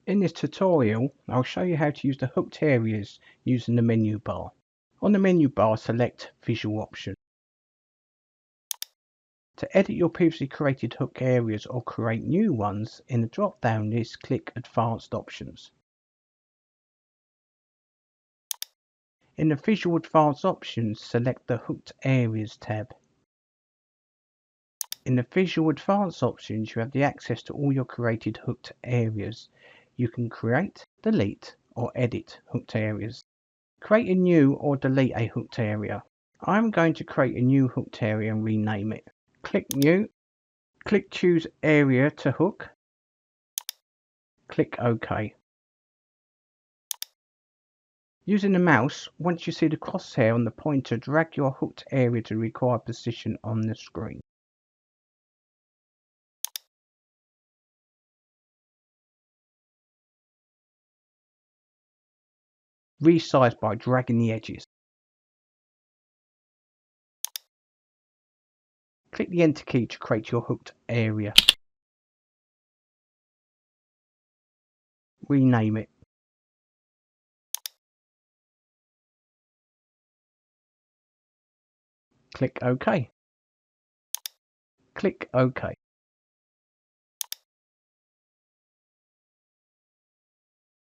In this tutorial, I'll show you how to use the hooked areas using the menu bar. On the menu bar, select Visual Option. To edit your previously created hook areas or create new ones, in the drop-down list, click Advanced Options. In the Visual Advanced Options, select the Hooked Areas tab. In the Visual Advanced Options, you have the access to all your created hooked areas. You can create, delete, or edit hooked areas. Create a new or delete a hooked area. I'm going to create a new hooked area and rename it. Click New. Click Choose Area to Hook. Click OK. Using the mouse, once you see the crosshair on the pointer, drag your hooked area to the required position on the screen. Resize by dragging the edges. Click the Enter key to create your hooked area. Rename it. Click OK. Click OK.